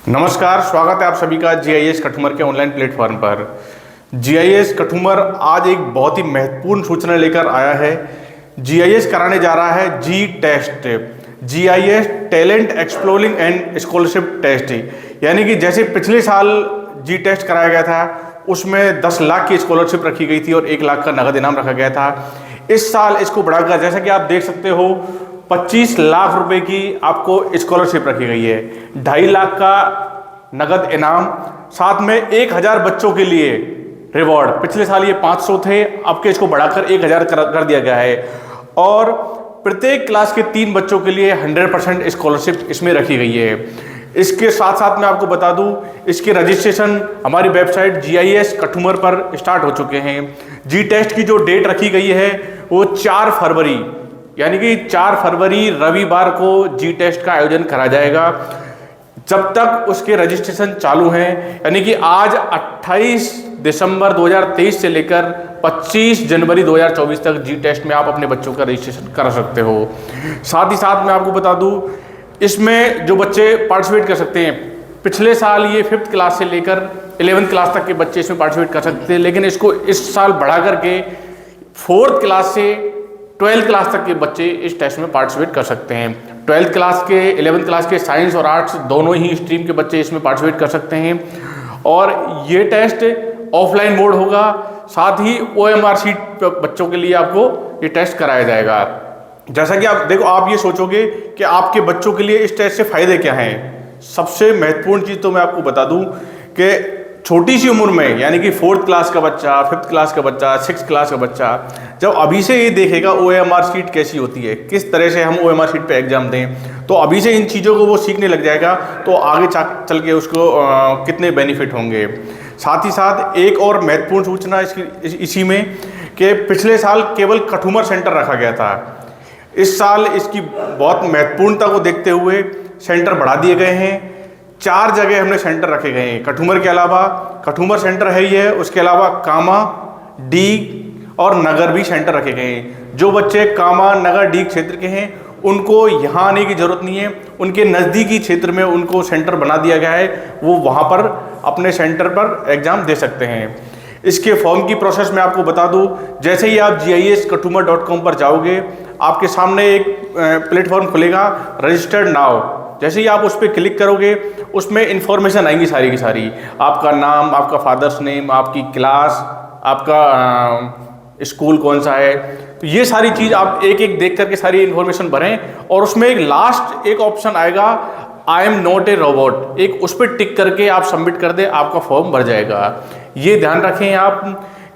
नमस्कार, स्वागत है आप सभी का जीआईएस कठुमर के ऑनलाइन प्लेटफॉर्म पर। जीआईएस कठुमर आज एक बहुत ही महत्वपूर्ण सूचना लेकर आया है। जीआईएस कराने जा रहा है G test, GIS talent exploring and scholarship test. यानी कि जैसे पिछले साल जी टेस्ट कराया गया था उसमें 10 लाख की स्कॉलरशिप रखी गई थी और 1 लाख का नगद इनाम रखा गया था। इस साल इसको बढ़ाकर जैसा कि आप देख सकते हो 25 लाख रुपए की आपको स्कॉलरशिप रखी गई है, 2.5 लाख का नगद इनाम, साथ में 1000 बच्चों के लिए रिवॉर्ड। पिछले साल ये 500 थे, अब के इसको बढ़ाकर 1000 कर दिया गया है और प्रत्येक क्लास के 3 बच्चों के लिए 100% स्कॉलरशिप इसमें रखी गई है। इसके साथ साथ मैं आपको बता दूं, इसके रजिस्ट्रेशन हमारी वेबसाइट GIS कठुमर पर स्टार्ट हो चुके हैं। जी टेस्ट की जो डेट रखी गई है वो 4 फरवरी, यानी कि 4 फरवरी रविवार को जी टेस्ट का आयोजन करा जाएगा। जब तक उसके रजिस्ट्रेशन चालू हैं, यानी कि आज 28 दिसंबर 2023 से लेकर 25 जनवरी 2024 तक जी टेस्ट में आप अपने बच्चों का रजिस्ट्रेशन करा सकते हो। साथ ही साथ मैं आपको बता दूं, इसमें जो बच्चे पार्टिसिपेट कर सकते हैं, पिछले साल ये 5th क्लास से लेकर 11th क्लास तक के बच्चे इसमें पार्टिसिपेट कर सकते हैं, लेकिन इसको इस साल बढ़ा करके 4th क्लास से 12th क्लास तक के बच्चे इस टेस्ट में पार्टिसिपेट कर सकते हैं। 12th क्लास के 11th क्लास के साइंस और आर्ट्स दोनों ही स्ट्रीम के बच्चे इसमें पार्टिसिपेट कर सकते हैं और ये टेस्ट ऑफलाइन मोड होगा। साथ ही OMR शीट बच्चों के लिए आपको ये टेस्ट कराया जाएगा। जैसा कि आप देखो, आप ये सोचोगे कि आपके बच्चों के लिए इस टेस्ट से फायदे क्या हैं। सबसे महत्वपूर्ण चीज़ तो मैं आपको बता दूं कि छोटी सी उम्र में, यानी कि 4th क्लास का बच्चा, 5th क्लास का बच्चा, 6th क्लास का बच्चा जब अभी से ये देखेगा OMR शीट कैसी होती है, किस तरह से हम OMR शीट पे एग्जाम दें, तो अभी से इन चीज़ों को वो सीखने लग जाएगा, तो आगे चल के उसको कितने बेनिफिट होंगे। साथ ही साथ एक और महत्वपूर्ण सूचना इसी में कि पिछले साल केवल कठुमर सेंटर रखा गया था। इस साल इसकी बहुत महत्वपूर्णता को देखते हुए सेंटर बढ़ा दिए गए हैं। 4 जगह हमने सेंटर रखे गए हैं। कठुमर के अलावा कठुमर सेंटर है ही है, उसके अलावा कामा, डी और नगर भी सेंटर रखे गए हैं। जो बच्चे कामा, नगर, डी क्षेत्र के हैं उनको यहाँ आने की ज़रूरत नहीं है, उनके नज़दीकी क्षेत्र में उनको सेंटर बना दिया गया है, वो वहाँ पर अपने सेंटर पर एग्ज़ाम दे सकते हैं। इसके फॉर्म की प्रोसेस मैं आपको बता दूं, जैसे ही आप GISKatumar.com पर जाओगे आपके सामने एक प्लेटफॉर्म खुलेगा रजिस्टर्ड नाउ। जैसे ही आप उस पर क्लिक करोगे उसमें इंफॉर्मेशन आएंगी सारी की सारी, आपका नाम, आपका फादर्स नेम, आपकी क्लास, आपका स्कूल कौन सा है, तो ये सारी चीज़ आप एक एक देख करके सारी इन्फॉर्मेशन भरें और उसमें एक लास्ट एक ऑप्शन आएगा I am not a robot, एक उस पर टिक करके आप सबमिट कर दें, आपका फॉर्म भर जाएगा। ये ध्यान रखें आप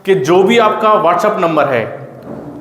कि जो भी आपका व्हाट्सएप नंबर है,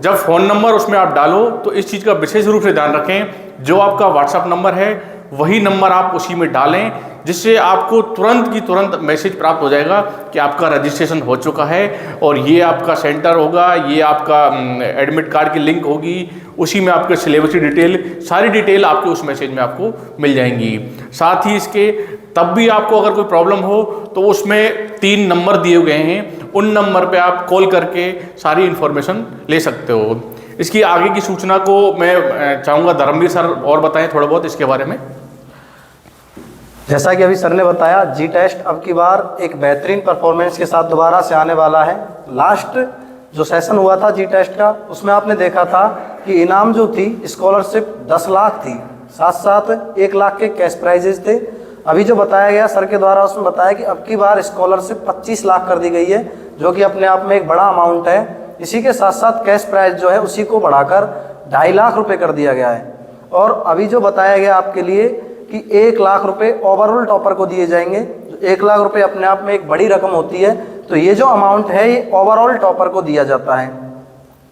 जब फ़ोन नंबर उसमें आप डालो तो इस चीज़ का विशेष रूप से ध्यान रखें, जो आपका व्हाट्सएप नंबर है वही नंबर आप उसी में डालें, जिससे आपको तुरंत की तुरंत मैसेज प्राप्त हो जाएगा कि आपका रजिस्ट्रेशन हो चुका है और ये आपका सेंटर होगा, ये आपका एडमिट कार्ड की लिंक होगी, उसी में आपके सिलेबस की डिटेल, सारी डिटेल आपके उस मैसेज में आपको मिल जाएंगी। साथ ही इसके तब भी आपको अगर कोई प्रॉब्लम हो तो उसमें 3 नंबर दिए गए हैं, उन नंबर पे आप कॉल करके सारी इन्फॉर्मेशन ले सकते हो। इसकी आगे की सूचना को मैं चाहूँगा धर्मवीर सर और बताएं थोड़ा बहुत इसके बारे में। जैसा कि अभी सर ने बताया, जी टेस्ट अब की बार एक बेहतरीन परफॉर्मेंस के साथ दोबारा से आने वाला है। लास्ट जो सेशन हुआ था जी टेस्ट का, उसमें आपने देखा था कि इनाम जो थी स्कॉलरशिप 10 लाख थी, साथ साथ 1 लाख के कैश प्राइजेज थे। अभी जो बताया गया सर के द्वारा, उसमें बताया कि अब की बार स्कॉलरशिप 25 लाख कर दी गई है, जो कि अपने आप में एक बड़ा अमाउंट है। इसी के साथ साथ कैश प्राइज जो है उसी को बढ़ाकर 2.5 लाख रुपए कर दिया गया है। और अभी जो बताया गया आपके लिए कि 1 लाख रुपए ओवरऑल टॉपर को दिए जाएंगे। 1 लाख रुपए अपने आप में एक बड़ी रकम होती है, तो ये जो अमाउंट है ये ओवरऑल टॉपर को दिया जाता है।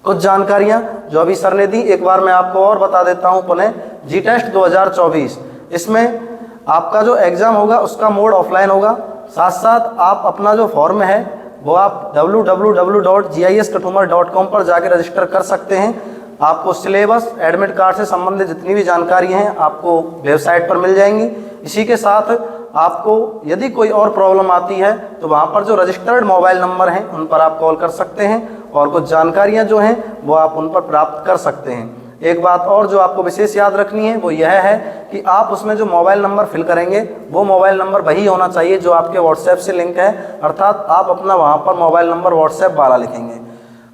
कुछ जानकारियां जो अभी सर ने दी, एक बार मैं आपको और बता देता हूं पुनः। जी टेस्ट 2024, इसमें आपका जो एग्ज़ाम होगा उसका मोड ऑफलाइन होगा। साथ साथ आप अपना जो फॉर्म है वो आप www.giskatumer.com पर जाकर रजिस्टर कर सकते हैं। आपको सिलेबस, एडमिट कार्ड से संबंधित जितनी भी जानकारी हैं आपको वेबसाइट पर मिल जाएंगी। इसी के साथ आपको यदि कोई और प्रॉब्लम आती है तो वहाँ पर जो रजिस्टर्ड मोबाइल नंबर हैं उन पर आप कॉल कर सकते हैं और कुछ जानकारियाँ जो हैं वो आप उन पर प्राप्त कर सकते हैं। एक बात और जो आपको विशेष याद रखनी है वो यह है कि आप उसमें जो मोबाइल नंबर फिल करेंगे वो मोबाइल नंबर वही होना चाहिए जो आपके व्हाट्सएप से लिंक है, अर्थात आप अपना वहाँ पर मोबाइल नंबर व्हाट्सएप वाला लिखेंगे।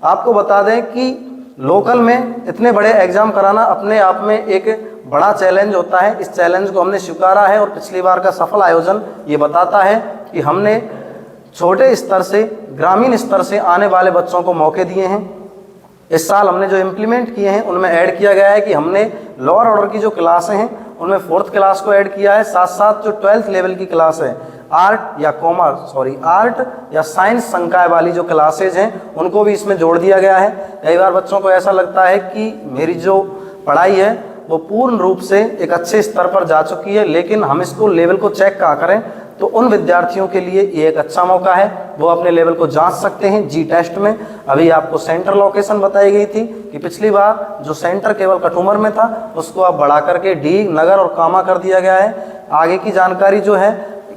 आपको बता दें कि लोकल में इतने बड़े एग्ज़ाम कराना अपने आप में एक बड़ा चैलेंज होता है। इस चैलेंज को हमने स्वीकारा है और पिछली बार का सफल आयोजन ये बताता है कि हमने छोटे स्तर से ग्रामीण स्तर से आने वाले बच्चों को मौके दिए हैं। इस साल हमने जो इम्प्लीमेंट किए हैं उनमें ऐड किया गया है कि हमने लोअर ऑर्डर की जो क्लासें हैं उनमें 4th क्लास को ऐड किया है, साथ साथ जो 12th लेवल की क्लास है आर्ट या साइंस संकाय वाली जो क्लासेज हैं उनको भी इसमें जोड़ दिया गया है। कई बार बच्चों को ऐसा लगता है कि मेरी जो पढ़ाई है वो पूर्ण रूप से एक अच्छे स्तर पर जा चुकी है, लेकिन हम इसको लेवल को चेक कहाँ करें, तो उन विद्यार्थियों के लिए ये एक अच्छा मौका है, वो अपने लेवल को जांच सकते हैं जी टेस्ट में। अभी आपको सेंटर लोकेशन बताई गई थी कि पिछली बार जो सेंटर केवल कठूमर में था उसको अब बढ़ा करके डी, नगर और कामा कर दिया गया है। आगे की जानकारी जो है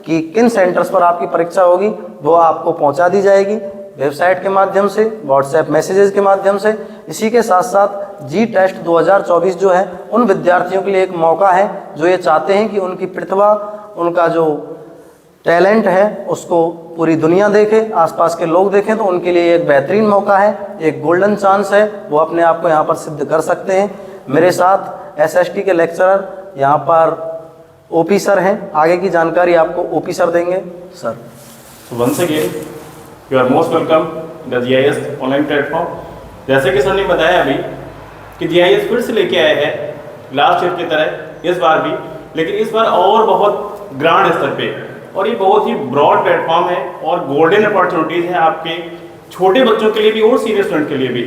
कि किन सेंटर्स पर आपकी परीक्षा होगी वो आपको पहुंचा दी जाएगी वेबसाइट के माध्यम से, व्हाट्सएप मैसेजेस के माध्यम से। इसी के साथ साथ जी टेस्ट 2024 जो है उन विद्यार्थियों के लिए एक मौका है जो ये चाहते हैं कि उनकी प्रतिभा, उनका जो टैलेंट है उसको पूरी दुनिया देखे, आसपास के लोग देखें, तो उनके लिए एक बेहतरीन मौका है, एक गोल्डन चांस है, वो अपने आप को यहाँ पर सिद्ध कर सकते हैं। मेरे साथ एसएसटी के लेक्चरर यहाँ पर ओपी सर हैं, आगे की जानकारी आपको ओपी सर देंगे। Sir once again you are most welcome the GIS online platform. जैसे कि सर ने बताया अभी कि जीआईएस फिर से लेके आए हैं लास्ट ईयर की तरह इस बार भी, लेकिन इस बार और बहुत ग्रांड स्तर पे, और ये बहुत ही ब्रॉड प्लेटफॉर्म है और गोल्डन अपॉर्चुनिटीज़ हैं आपके छोटे बच्चों के लिए भी और सीनियर स्टूडेंट के लिए भी,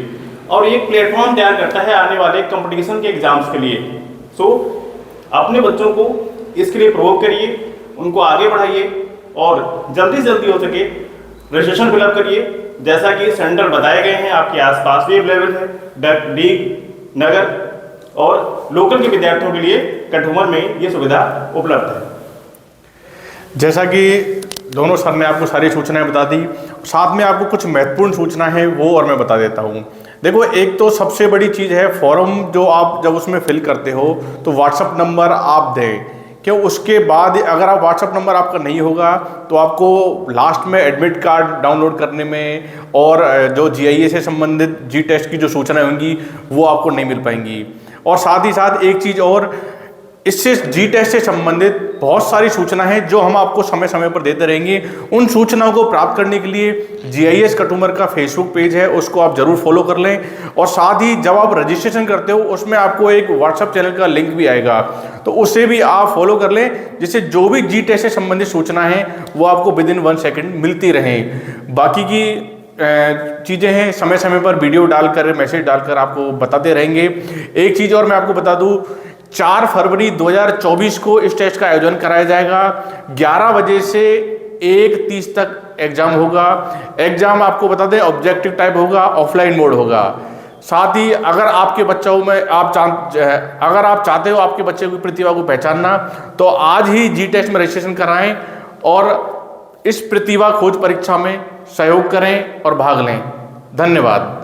और ये प्लेटफॉर्म तैयार करता है आने वाले कंपटीशन के एग्जाम्स के लिए। सो अपने बच्चों को इसके लिए प्रोवोक करिए, उनको आगे बढ़ाइए और जल्दी से जल्दी हो सके रजिस्ट्रेशन फिलअप करिए। जैसा कि सेंटर बताए गए हैं आपके आसपास भी अवेलेबल है, डी, नगर और लोकल के विद्यार्थियों के लिए कठूमर में ये सुविधा उपलब्ध है। जैसा कि दोनों सर ने आपको सारी सूचनाएं बता दी, साथ में आपको कुछ महत्वपूर्ण सूचना है वो और मैं बता देता हूँ। देखो, एक तो सबसे बड़ी चीज़ है फॉर्म जो आप जब उसमें फिल करते हो तो व्हाट्सअप नंबर आप दें, क्यों उसके बाद अगर आप व्हाट्सअप नंबर आपका नहीं होगा तो आपको लास्ट में एडमिट कार्ड डाउनलोड करने में और जो जीआईएस से संबंधित जी टेस्ट की जो सूचनाएं होंगी वो आपको नहीं मिल पाएंगी। और साथ ही साथ एक चीज़ और, इससे जी टेस्ट से संबंधित बहुत सारी सूचना है जो हम आपको समय समय पर देते रहेंगे। उन सूचनाओं को प्राप्त करने के लिए जीआईएस कठूमर का फेसबुक पेज है, उसको आप जरूर फॉलो कर लें। और साथ ही जब आप रजिस्ट्रेशन करते हो उसमें आपको एक व्हाट्सएप चैनल का लिंक भी आएगा, तो उसे भी आप फॉलो कर लें, जिससे जो भी जी टेस्ट से संबंधित सूचना है वो आपको विदिन 1 सेकेंड मिलती रहें। बाकी की चीज़ें हैं समय समय पर वीडियो डालकर, मैसेज डालकर आपको बताते रहेंगे। एक चीज़ और मैं आपको बता दूँ, 4 फरवरी 2024 को इस टेस्ट का आयोजन कराया जाएगा। 11 बजे से 1:30 तक एग्जाम होगा। एग्जाम आपको बता दें ऑब्जेक्टिव टाइप होगा, ऑफलाइन मोड होगा। साथ ही अगर आपके बच्चों में अगर आप चाहते हो आपके बच्चे की प्रतिभा को पहचानना, तो आज ही जी टेस्ट में रजिस्ट्रेशन कराएं और इस प्रतिभा खोज परीक्षा में सहयोग करें और भाग लें। धन्यवाद।